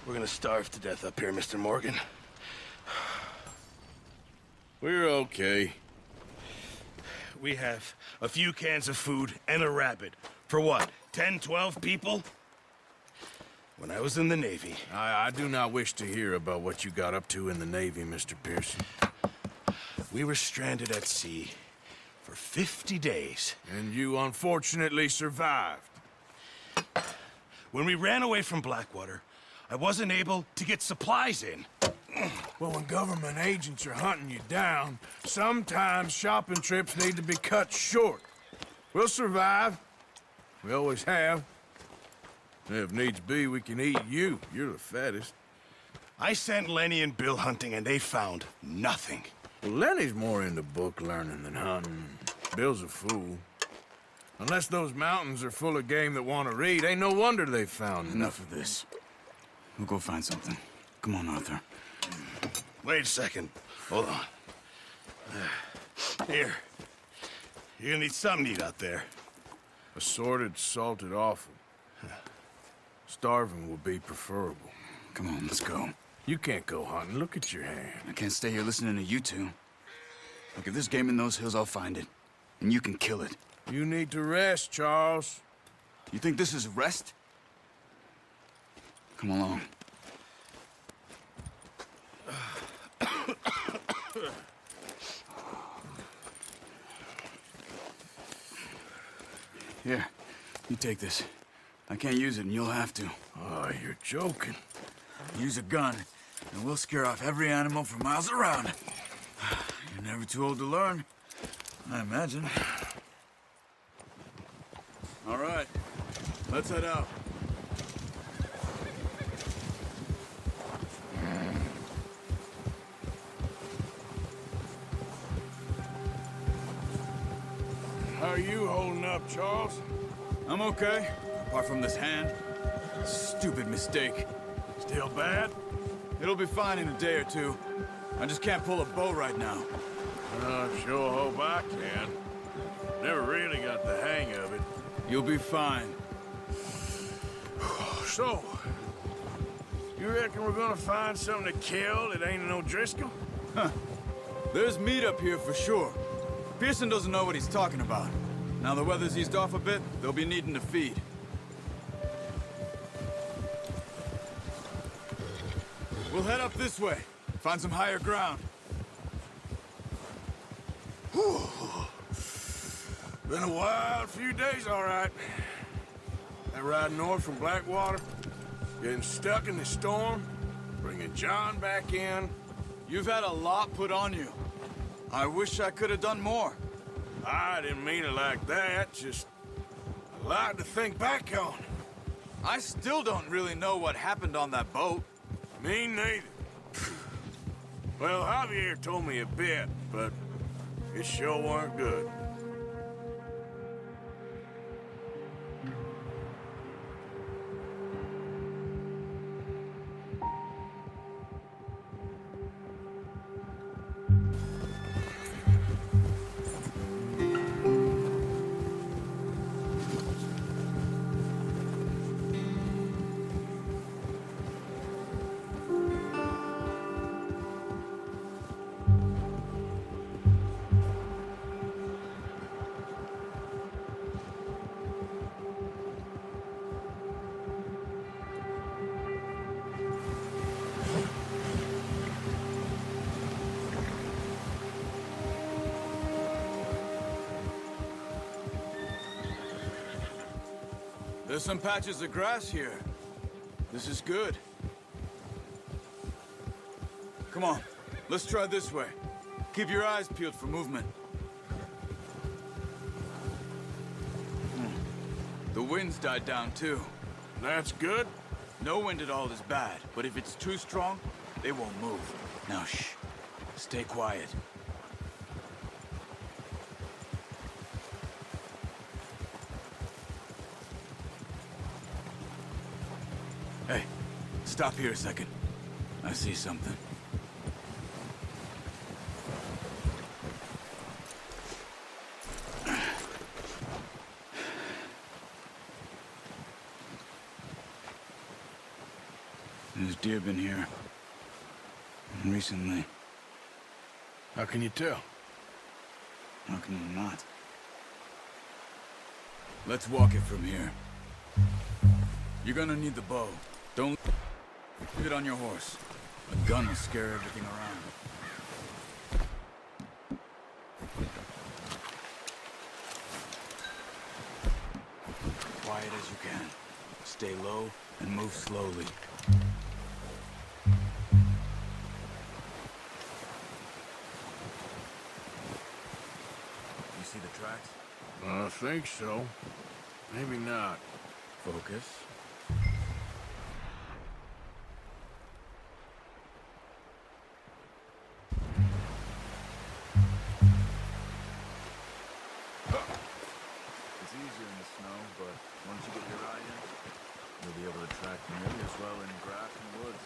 We're gonna starve to death up here, Mr. Morgan. We're okay. We have a few cans of food and a rabbit. For what, 10, 12 people? When I was in the Navy... I do not wish to hear about what you got up to in the Navy, Mr. Pearson. We were stranded at sea for 50 days. And you unfortunately survived. When we ran away from Blackwater, I wasn't able to get supplies in. Well, when government agents are hunting you down, sometimes shopping trips need to be cut short. We'll survive. We always have. If needs be, we can eat you. You're the fattest. I sent Lenny and Bill hunting, and they found nothing. Well, Lenny's more into book learning than hunting. Bill's a fool. Unless those mountains are full of game that want to read, ain't no wonder they found Enough of this. We'll go find something. Come on, Arthur. Wait a second. Hold on. Here. You're gonna need something to eat out there. Assorted, salted offal. Starving will be preferable. Come on, let's go. You can't go hunting. Look at your hand. I can't stay here listening to you two. Look, if there's game in those hills, I'll find it. And you can kill it. You need to rest, Charles. You think this is rest? Come along. Here, you take this. I can't use it, and you'll have to. Oh, you're joking. Use a gun, and we'll scare off every animal for miles around. You're never too old to learn, I imagine. All right, let's head out. How are you holding up, Charles? I'm okay, apart from this hand. Stupid mistake. Still bad? It'll be fine in a day or two. I just can't pull a bow right now. I sure hope I can. Never really got the hang of it. You'll be fine. So, you reckon we're gonna find something to kill that ain't no Driscoll? There's meat up here for sure. Pearson doesn't know what he's talking about. Now the weather's eased off a bit, they'll be needing to feed. We'll head up this way. Find some higher ground. Whew. Been a wild few days, all right. That ride north from Blackwater, getting stuck in the storm, bringing John back in. You've had a lot put on you. I wish I could have done more. I didn't mean it like that, just a lot to think back on. I still don't really know what happened on that boat. Me neither. Well, Javier told me a bit, but it sure weren't good. There's some patches of grass here. This is good. Come on, let's try this way. Keep your eyes peeled for movement. The wind's died down too. That's good. No wind at all is bad, but if it's too strong, they won't move. Now shh, stay quiet. Hey, stop here a second. I see something. There's deer been here. Recently. How can you tell? How can you not? Let's walk it from here. You're gonna need the bow. Don't leave it on your horse. A gun will scare everything around. Quiet as you can. Stay low and move slowly. You see the tracks? I think so. Maybe not. Focus. It's easier in the snow, but once you get your eye in, you'll be able to track nearly as well in grass and woods.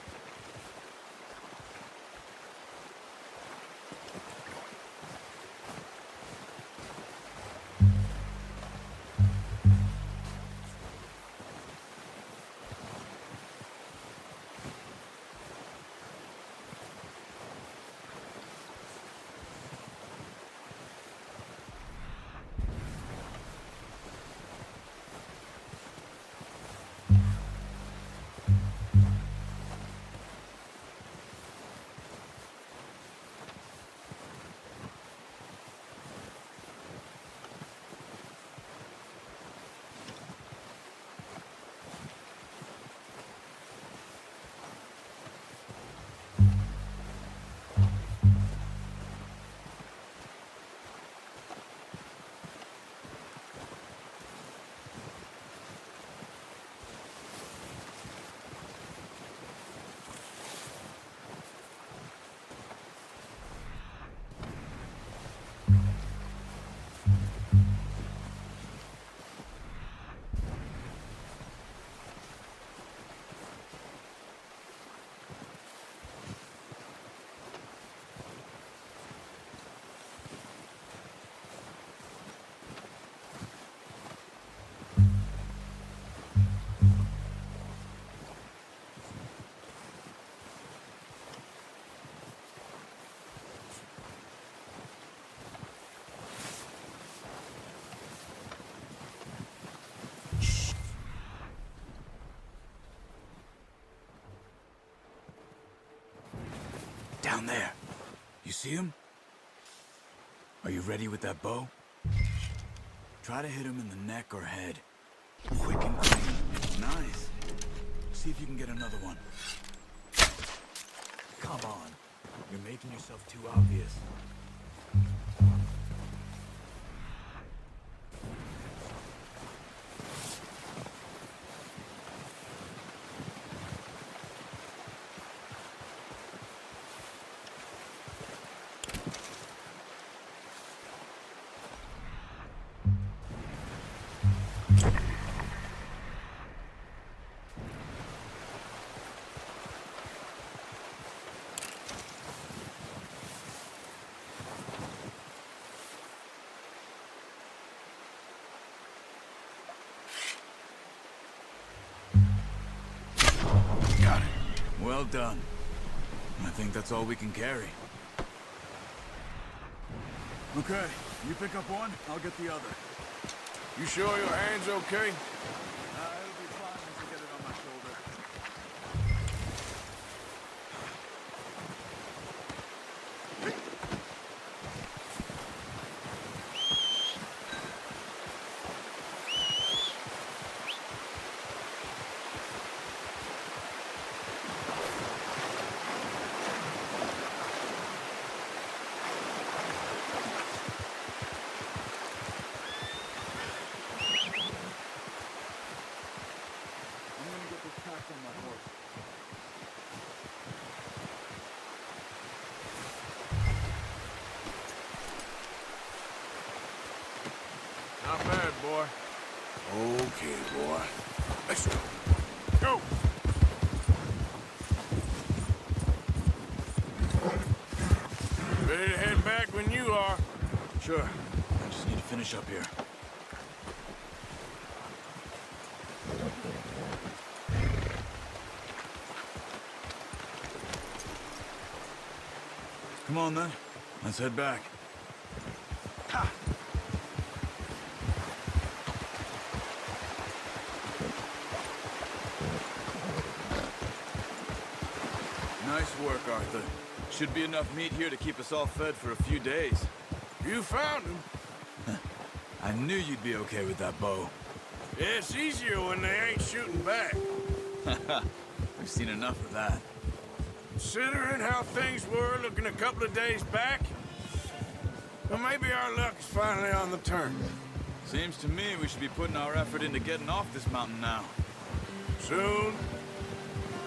Down there. You see him? Are you ready with that bow? Try to hit him in the neck or head. Quick and clean. Nice. See if you can get another one. Come on. You're making yourself too obvious. Got it. Well done. I think that's all we can carry. Okay, you pick up one, I'll get the other. You sure your hand's okay? It'll be fine once I get it on my shoulder. I'm gonna get this pack on my horse. Not bad, boy. Okay, boy. Let's go. Go! Ready to head back when you are. Sure. I just need to finish up here. Come on, then. Let's head back. Nice work, Arthur. Should be enough meat here to keep us all fed for a few days. You found him. I knew you'd be okay with that bow. Yeah, it's easier when they ain't shooting back. We've seen enough of that. Considering how things were looking a couple of days back, well, maybe our luck is finally on the turn. Seems to me we should be putting our effort into getting off this mountain now. Soon.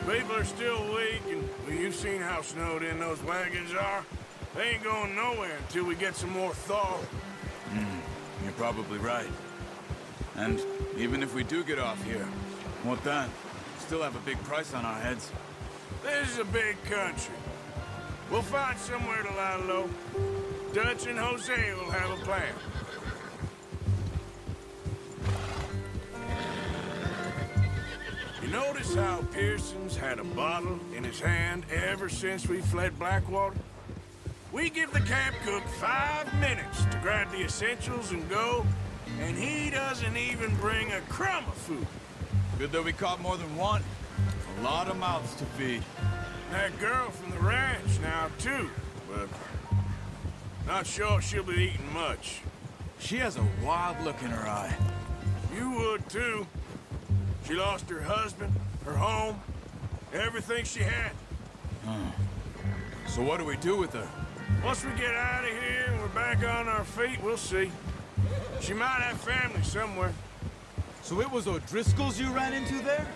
People are still weak, and well, you've seen how snowed in those wagons are. They ain't going nowhere until we get some more thaw. You're probably right. And even if we do get off here, what then? Still have a big price on our heads. This is a big country. We'll find somewhere to lie low. Dutch and Jose will have a plan. You notice how Pearson's had a bottle in his hand ever since we fled Blackwater? We give the camp cook 5 minutes to grab the essentials and go, and he doesn't even bring a crumb of food. Good that we caught more than one. A lot of mouths to feed. That girl from the ranch now, too, but not sure she'll be eating much. She has a wild look in her eye. You would, too. She lost her husband, her home, everything she had. So what do we do with her? Once we get out of here and we're back on our feet, we'll see. She might have family somewhere. So it was O'Driscoll's you ran into there?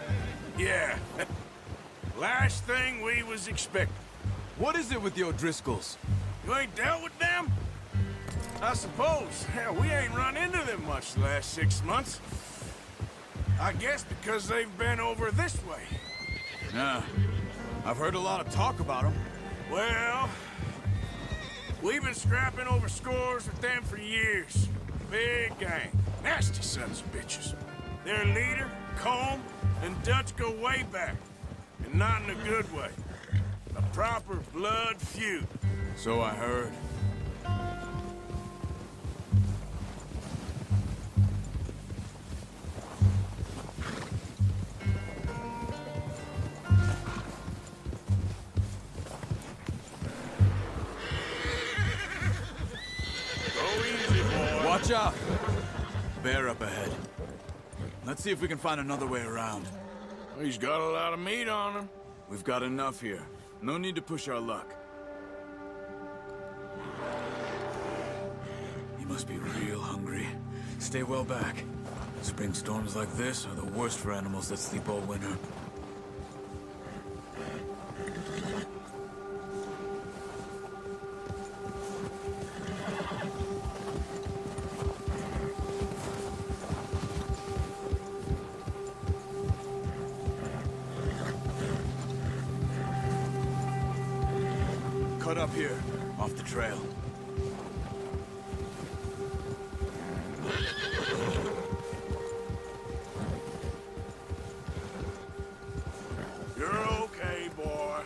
Yeah. Last thing we was expecting. What is it with the O'Driscolls? You ain't dealt with them? I suppose. Hell, we ain't run into them much the last 6 months. I guess because they've been over this way. Yeah. I've heard a lot of talk about them. Well, we've been scrapping over scores with them for years. Big gang. Nasty sons of bitches. Their leader, Combe, and Dutch go way back. And not in a good way. A proper blood feud. So I heard. Go easy, boy. Watch out! Bear up ahead. Let's see if we can find another way around. He's got a lot of meat on him. We've got enough here. No need to push our luck. He must be real hungry. Stay well back. Spring storms like this are the worst for animals that sleep all winter. Cut up here, off the trail. You're okay, boy.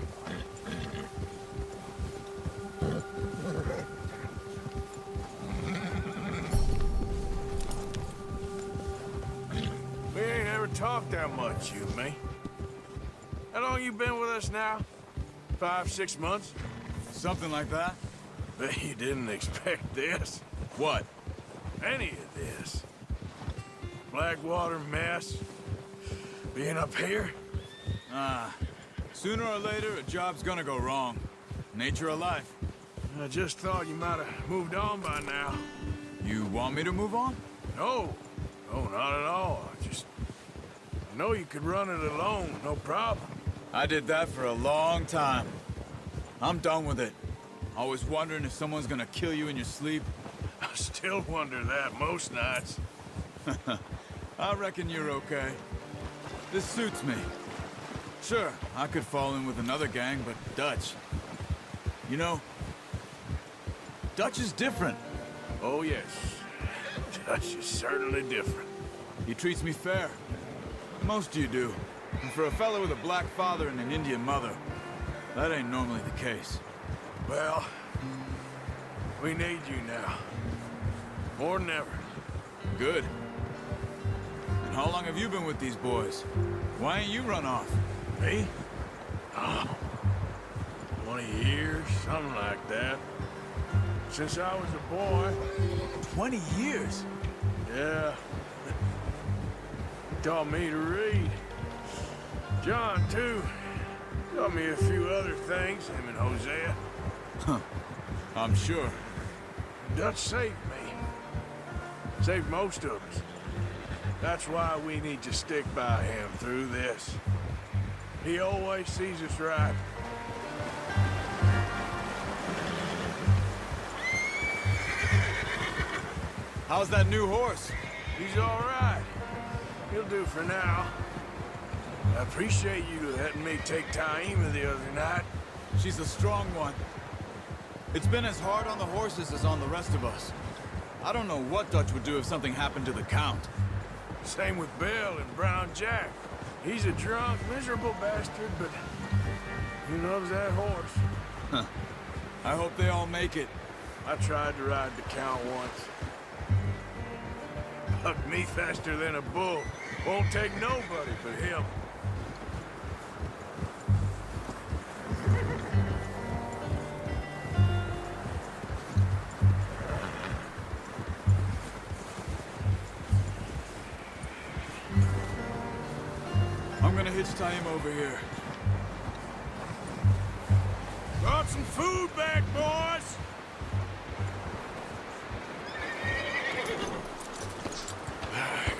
We ain't ever talked that much, you and me. How long you been with us now? 5, 6 months? Something like that? Bet you didn't expect this. What? Any of this. Blackwater mess. Being up here. Sooner or later, a job's gonna go wrong. Nature of life. I just thought you might have moved on by now. You want me to move on? No. No, not at all. I know you could run it alone, no problem. I did that for a long time. I'm done with it. Always wondering if someone's gonna kill you in your sleep. I still wonder that most nights. I reckon you're okay. This suits me. Sure, I could fall in with another gang, but Dutch... You know, Dutch is different. Oh, yes. Dutch is certainly different. He treats me fair. Most of you do. And for a fellow with a black father and an Indian mother, that ain't normally the case. Well, We need you now. More than ever. Good. And how long have you been with these boys? Why ain't you run off? Me? Oh, 20 years, something like that. Since I was a boy. 20 years? Yeah. He taught me to read. John, too. Taught me a few other things, him and Hosea. Huh. I'm sure. Dutch saved me. Saved most of us. That's why we need to stick by him through this. He always sees us right. How's that new horse? He's all right. He'll do for now. I appreciate you letting me take Taima the other night. She's a strong one. It's been as hard on the horses as on the rest of us. I don't know what Dutch would do if something happened to the Count. Same with Bill and Brown Jack. He's a drunk, miserable bastard, but he loves that horse. Huh. I hope they all make it. I tried to ride the Count once. Hugged me faster than a bull. Won't take nobody but him. I'm gonna hitch Taima over here. Brought some food back, boys!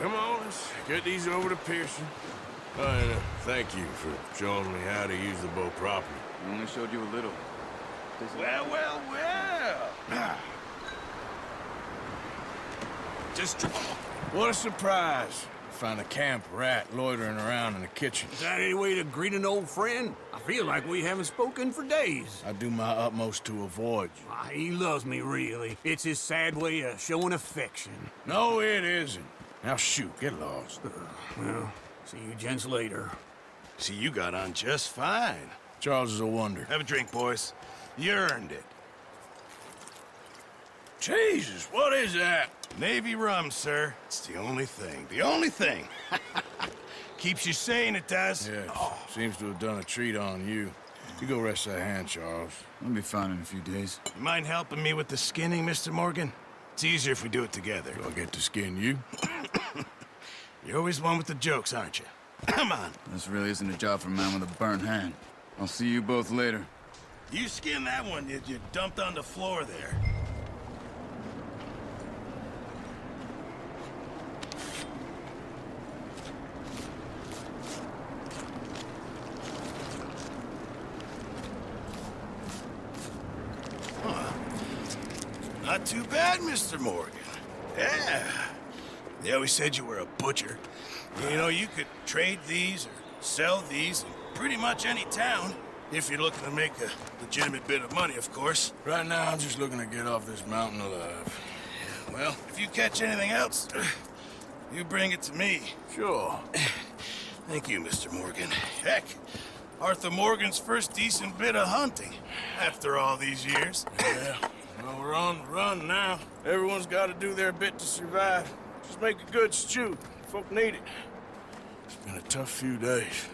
Come on, let's get these over to Pearson. And thank you for showing me how to use the bow properly. I only showed you a little. Well, well, well. Just... What a surprise. Find a camp rat loitering around in the kitchen. Is that any way to greet an old friend? I feel like we haven't spoken for days. I do my utmost to avoid you. Ah, he loves me, really. It's his sad way of showing affection. No, it isn't. Now shoot, get lost. Well, see you gents later. See, you got on just fine. Charles is a wonder. Have a drink, boys. You earned it. Jesus, what is that? Navy rum, sir. It's the only thing. The only thing. Keeps you sane, it does. Yes, seems to have done a treat on you. You go rest that hand, Charles. I'll be fine in a few days. You mind helping me with the skinning, Mr. Morgan? It's easier if we do it together. Do I get to skin you? You're always one with the jokes, aren't you? Come on. This really isn't a job for a man with a burnt hand. I'll see you both later. You skin that one you dumped on the floor there. Not too bad, Mr. Morgan. Yeah. They always said you were a butcher. You know, you could trade these or sell these in pretty much any town. If you're looking to make a legitimate bit of money, of course. Right now, I'm just looking to get off this mountain alive. Well, if you catch anything else, you bring it to me. Sure. Thank you, Mr. Morgan. Heck, Arthur Morgan's first decent bit of hunting after all these years. Yeah. Well, we're on the run now. Everyone's got to do their bit to survive. Just make a good stew. Folk need it. It's been a tough few days.